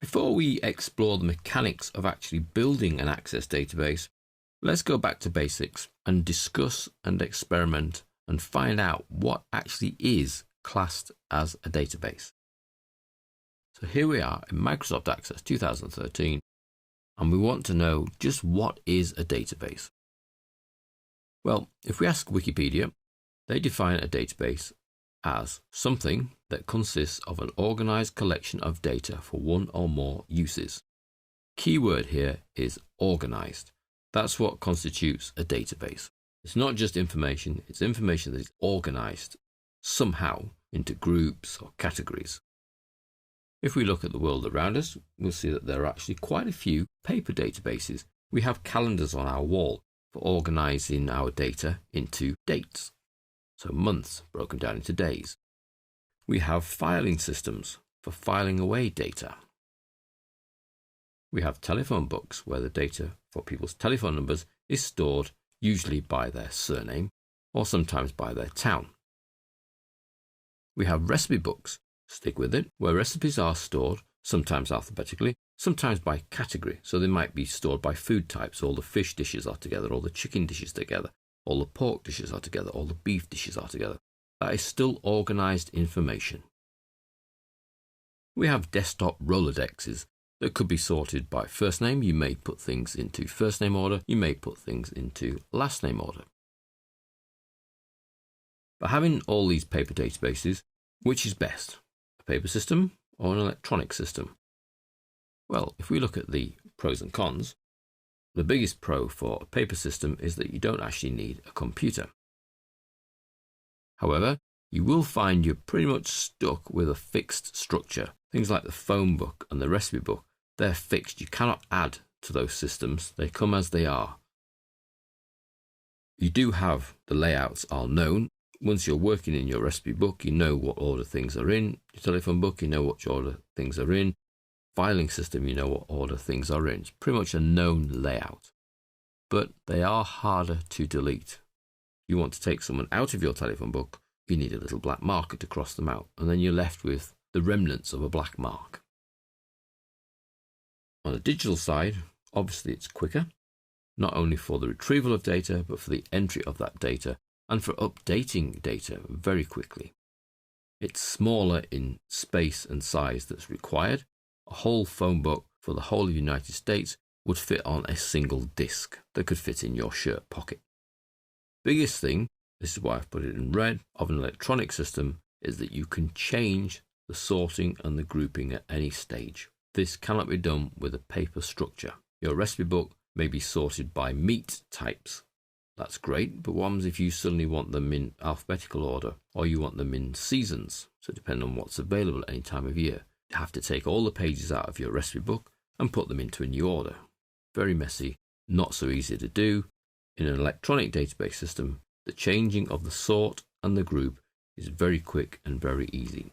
Before we explore the mechanics of actually building an Access database, let's go back to basics and discuss and experiment and find out what actually is classed as a database. So here we are in Microsoft Access 2013, and we want to know just what is a database. Well, if we ask Wikipedia, they define a database as something that consists of an organized collection of data for one or more uses. Key word here is organized. That's what constitutes a database. It's not just information, it's information that is organized somehow into groups or categories. If we look at the world around us, we'll see that there are actually quite a few paper databases. We have calendars on our wall for organizing our data into dates, so months broken down into days. We have filing systems for filing away data. We have telephone books where the data for people's telephone numbers is stored usually by their surname or sometimes by their town. We have recipe books, stick with it, where recipes are stored sometimes alphabetically, sometimes by category. So they might be stored by food types. All the fish dishes are together, all the chicken dishes together, all the pork dishes are together, all the beef dishes are together. That is still organized information. We have desktop Rolodexes that could be sorted by first name. You may put things into first name order, you may put things into last name order. But having all these paper databases, which is best? A paper system or an electronic system? Well, if we look at the pros and cons, the biggest pro for a paper system is that you don't actually need a computer. However, you will find you're pretty much stuck with a fixed structure. Things like the phone book and the recipe book, they're fixed. You cannot add to those systems. They come as they are. You do have the layouts are known. Once you're working in your recipe book, you know what order things are in. Your telephone book, you know what order things are in. Filing system, you know what order things are in. It's pretty much a known layout. But they are harder to delete. You want to take someone out of your telephone book, you need a little black marker to cross them out, and then you're left with the remnants of a black mark. On the digital side, obviously it's quicker, not only for the retrieval of data, but for the entry of that data and for updating data very quickly. It's smaller in space and size that's required. A whole phone book for the whole of the United States would fit on a single disk that could fit in your shirt pocket. Biggest thing, this is why I've put it in red, of an electronic system is that you can change the sorting and the grouping at any stage. This cannot be done with a paper structure. Your recipe book may be sorted by meat types. That's great, but what happens if you suddenly want them in alphabetical order or you want them in seasons? So depending on what's available at any time of year. You have to take all the pages out of your recipe book and put them into a new order. Very messy, not so easy to do. In an electronic database system, the changing of the sort and the group is very quick and very easy.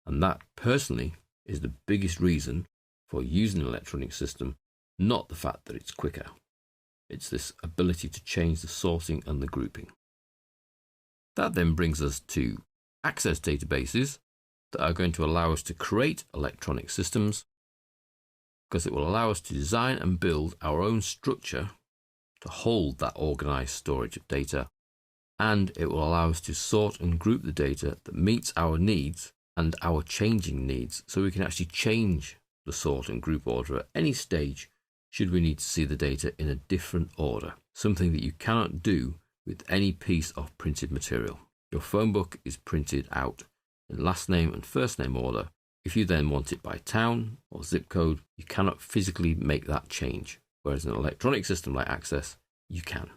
And that, personally, is the biggest reason for using an electronic system, not the fact that it's quicker. It's this ability to change the sorting and the grouping. That then brings us to Access databases that are going to allow us to create electronic systems, because it will allow us to design and build our own structure to hold that organized storage of data, and it will allow us to sort and group the data that meets our needs and our changing needs, so we can actually change the sort and group order at any stage should we need to see the data in a different order, something that you cannot do with any piece of printed material. Your phone book is printed out in last name and first name order. If you then want it by town or zip code, you cannot physically make that change, whereas an electronic system like Access, you can.